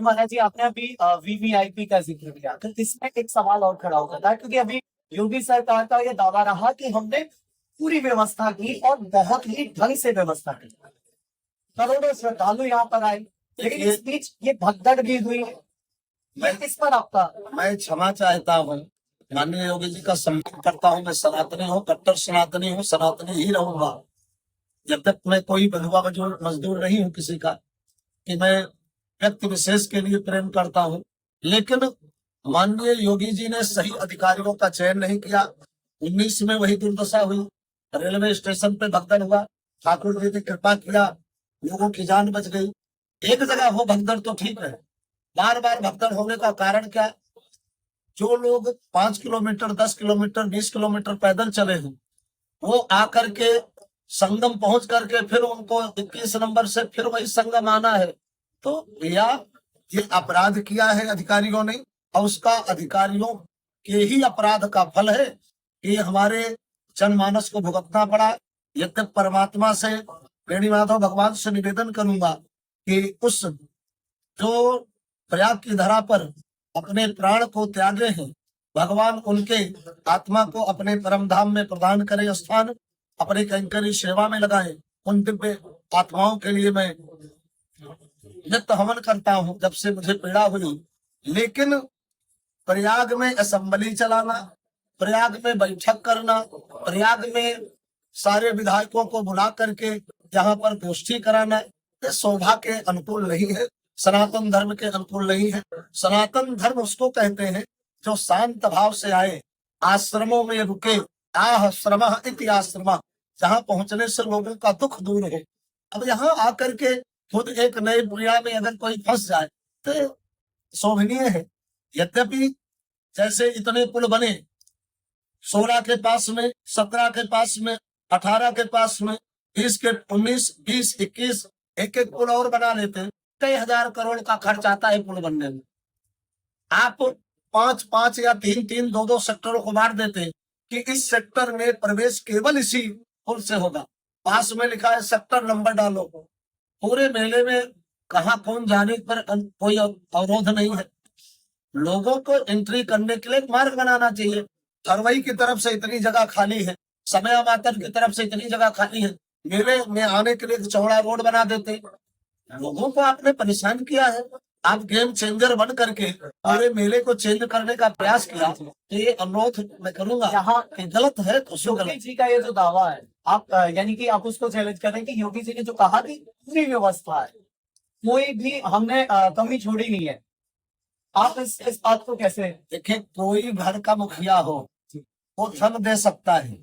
महाराज जी, आपने अभी वीवीआईपी का जिक्र किया, तो इसमें एक सवाल और खड़ा हो जाता है, क्योंकि अभी योगी सरकार का ये दावा रहा कि हमने पूरी व्यवस्था की और बहुत ही ढंग से व्यवस्था की, करोड़ों श्रद्धालु यहाँ पर आए, लेकिन इस बीच ये भगदड़ भी हुई है। मैं इस पर आपका मैं क्षमा चाहता हूँ, माननीय योगी जी का सम्मान करता हूँ। मैं सनातनी हूँ, कट्टर सनातनी हूँ, सनातनी ही रहूंगा जब तक मैं कोई बंधुआ मजदूर नहीं हूँ किसी का, कि मैं व्यक्ति विशेष के लिए प्रेम करता हूँ। लेकिन माननीय योगी जी ने सही अधिकारियों का चयन नहीं किया। 19 में वही दुर्दशा हुई, रेलवे स्टेशन पे भगदड़ हुआ, ठाकुर जी ने कृपा किया, लोगों की जान बच गई। एक जगह हो भगदड़ तो ठीक है, बार बार भगदड़ होने का कारण क्या? जो लोग 5 किलोमीटर 10 किलोमीटर 20 किलोमीटर पैदल चले हैं, वो आकर के संगम पहुंच करके फिर उनको 21 नंबर से फिर वही संगम आना है। तो भैया, ये अपराध किया है अधिकारियों ने, और उसका अधिकारियों के ही अपराध का फल है कि हमारे जनमानस को भुगतना पड़ा। यद्यप परमात्मा से, वेणुमाधव भगवान से निवेदन करूंगा कि उस जो प्रयाग की धरा पर अपने प्राण को त्यागे हैं, भगवान उनके आत्मा को अपने परम धाम में प्रदान करे स्थान, अपने कैंकरी सेवा में लगाए। उन दिव्य आत्माओं के लिए मैं नित्य हवन करता हूँ जब से मुझे पीड़ा हुई। लेकिन प्रयाग में असेंबली चलाना, प्रयाग में बैठक करना, प्रयाग में सारे विधायकों को बुला करके यहाँ पर गोष्ठी कराना, ये शोभा के अनुकूल नहीं है, सनातन धर्म के अनुकूल नहीं है। सनातन धर्म उसको कहते हैं जो शांत भाव से आए, आश्रमों में रुके, आश्रमः इति आश्रमः, जहाँ पहुंचने से लोगों का दुख दूर हो। अब यहाँ आकर के खुद एक नए बुनिया में अगर कोई फंस जाए तो शोभनीय है। यद्यपि जैसे इतने पुल बने, 16 के पास में, 17 के पास में, 18 के पास में, 20 के 19, 20, 21, एक एक पुल और बना लेते हैं। कई हजार करोड़ का खर्च आता है पुल बनने में। आप 5-5 या 3-3, 2-2 सेक्टरों को बांट देते हैं कि इस सेक्टर में प्रवेश केवल इसी पुल से होगा। पास में लिखा है सेक्टर नंबर डालो। पूरे मेले में कहाँ कौन जाने पर कोई अवरोध नहीं है। लोगों को एंट्री करने के लिए एक मार्ग बनाना चाहिए। हरवई की तरफ से इतनी जगह खाली है, समय मातर की तरफ से इतनी जगह खाली है, मेले में आने के लिए चौड़ा रोड बना देते। लोगों को आपने परेशान किया है। आप गेम चेंजर बन करके पूरे मेले को चेंज करने का प्रयास किया, तो ये अनुरोध मैं करूंगा, यहाँ गलत है तो योगी जी का ये जो दावा है, आप यानी कि आप उसको चैलेंज करें कि योगी जी ने जो कहा कि पूरी व्यवस्था है, कोई भी हमने कमी छोड़ी नहीं है, आप इस बात को कैसे? देखिए, कोई घर का मुखिया हो, वो धन दे सकता है,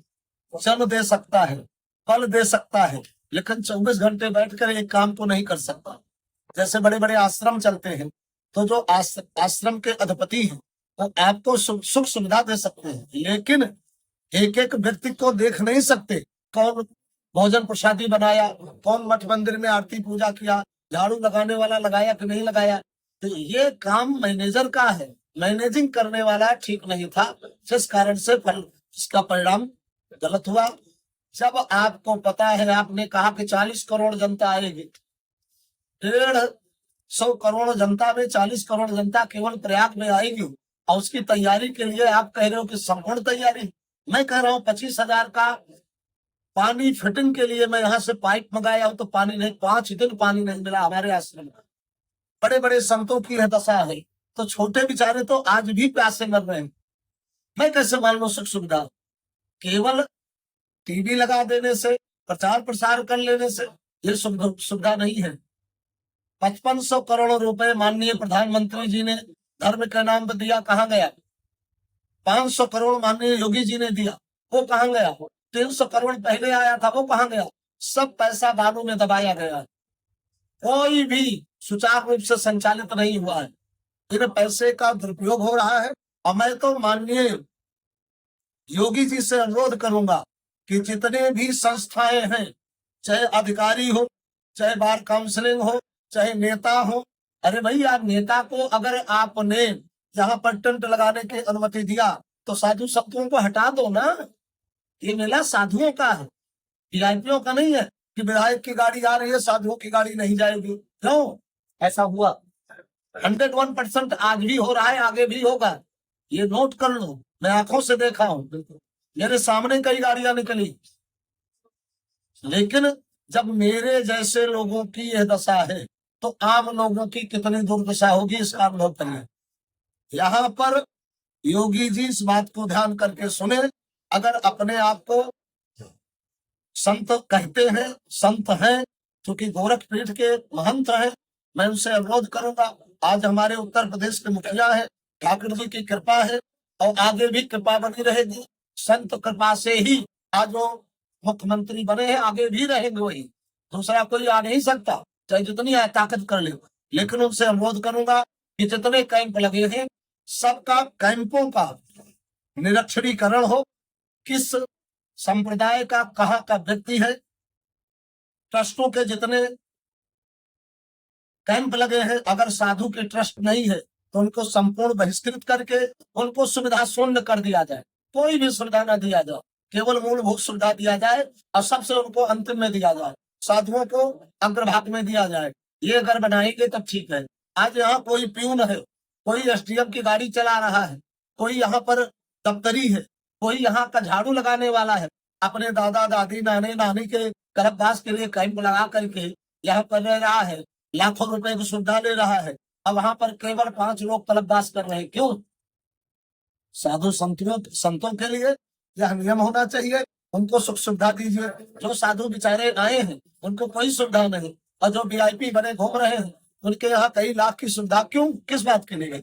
जन दे सकता है, फल दे सकता है, लेकिन 24 घंटे बैठकर एक काम को नहीं कर सकता। जैसे बड़े बड़े आश्रम चलते हैं, तो जो आश्रम के अधिपति हैं वो आपको सुख सुविधा दे सकते हैं, लेकिन एक एक व्यक्ति को देख नहीं सकते। कौन भोजन प्रसादी बनाया, कौन मठ मंदिर में आरती पूजा किया, झाड़ू लगाने वाला लगाया कि नहीं लगाया, तो ये काम मैनेजर का है। मैनेजिंग करने वाला ठीक नहीं था, जिस कारण से इसका परिणाम गलत हुआ। जब आपको पता है, आपने कहा कि 40 करोड़ जनता आएगी, 150 करोड़ जनता में 40 करोड़ जनता केवल प्रयाग में आएगी, और उसकी तैयारी के लिए आप कह रहे हो कि संपूर्ण तैयारी। मैं कह रहा हूँ 25,000 का पानी फिटिंग के लिए मैं यहाँ से पाइप मंगाया हूँ, तो पानी नहीं, 5 दिन पानी नहीं मिला हमारे आश्रम में। बड़े बड़े संतों की है दशा है, तो छोटे बेचारे तो आज भी प्यासे मर रहे हैं। मैं कैसे मान लो सुख सुविधा? केवल टीवी लगा देने से, प्रचार प्रसार कर लेने से ये सुविधा नहीं है। 5500 करोड़ रुपए माननीय प्रधानमंत्री जी ने धर्म के नाम पर दिया, कहाँ गया? 500 करोड़ माननीय योगी जी ने दिया, वो कहाँ गया? 300 करोड़ पहले आया था, वो कहाँ गया? सब पैसा बालू में दबाया गया, कोई भी सुचारू रूप से संचालित नहीं हुआ है। इन पैसे का दुरुपयोग हो रहा है। और मैं तो माननीय योगी जी से अनुरोध करूंगा कि जितने भी संस्थाएं हैं, चाहे अधिकारी हो, चाहे बार काउंसलिंग हो, चाहे नेता हो, अरे भाई, आप नेता को अगर आपने यहाँ पर टेंट लगाने की अनुमति दिया, तो साधु संतों को हटा दो ना। ये मेला साधुओं का है, वीआईपीओं का नहीं है कि विधायक की गाड़ी आ रही है, साधुओं की गाड़ी नहीं जाएगी। क्यों ऐसा हुआ? 101% आज भी हो रहा है, आगे भी होगा। ये नोट कर लो, मैं आंखों से देखा हूं, मेरे सामने कई गाड़ियां निकली। लेकिन जब मेरे जैसे लोगों की यह दशा है तो आम लोगों की कितनी दुर्दशा होगी, इसका अनुभव करिए। यहाँ पर योगी जी इस बात को ध्यान करके सुने। अगर अपने आप को संत कहते हैं, संत हैं, क्योंकि गोरखपीठ के महंत हैं, मैं उनसे अनुरोध करूंगा। आज हमारे उत्तर प्रदेश के मुखिया है, ठाकुर जी की कृपा है और आगे भी कृपा बनी रहेगी। संत कृपा से ही आज वो मुख्यमंत्री बने हैं, आगे भी रहेंगे वही, दूसरा कोई आ नहीं सकता, चाहे जितनी ताकत कर ले। लेकिन उनसे अनुरोध करूंगा कि जितने कैंप लगे हैं सबका कैंपों का निरीक्षणीकरण हो, किस संप्रदाय का कहाँ का व्यक्ति है। ट्रस्टों के जितने कैंप लगे हैं, अगर साधु के ट्रस्ट नहीं है तो उनको संपूर्ण बहिष्कृत करके उनको सुविधा शून्य कर दिया जाए। कोई भी सुविधा न दिया जाए, केवल मूलभूत सुविधा दिया जाए और सबसे उनको अंतिम में दिया जाए, साधुओं को अग्रभाग में दिया जाए। ये अगर बनाएंगे तब ठीक है। आज यहाँ कोई प्यून है, कोई एसडीएम की गाड़ी चला रहा है, कोई यहाँ पर दफ्तरी है, कोई यहाँ का झाड़ू लगाने वाला है, अपने दादा दादी नाने नानी के गर्भवास के लिए कैंप लगा करके यहाँ पर रह रहा है, लाखों रुपए की सुविधा ले रहा है। अब वहां पर केवल 5 लोग तलबदास कर रहे हैं, क्यों? साधु संतों के लिए यह नियम होना चाहिए, उनको सुख सुविधा दीजिए। जो साधु बेचारे आए हैं उनको कोई सुविधा नहीं, और जो वीआईपी बने घूम रहे हैं उनके यहाँ कई लाख की सुविधा क्यों, किस बात के लिए?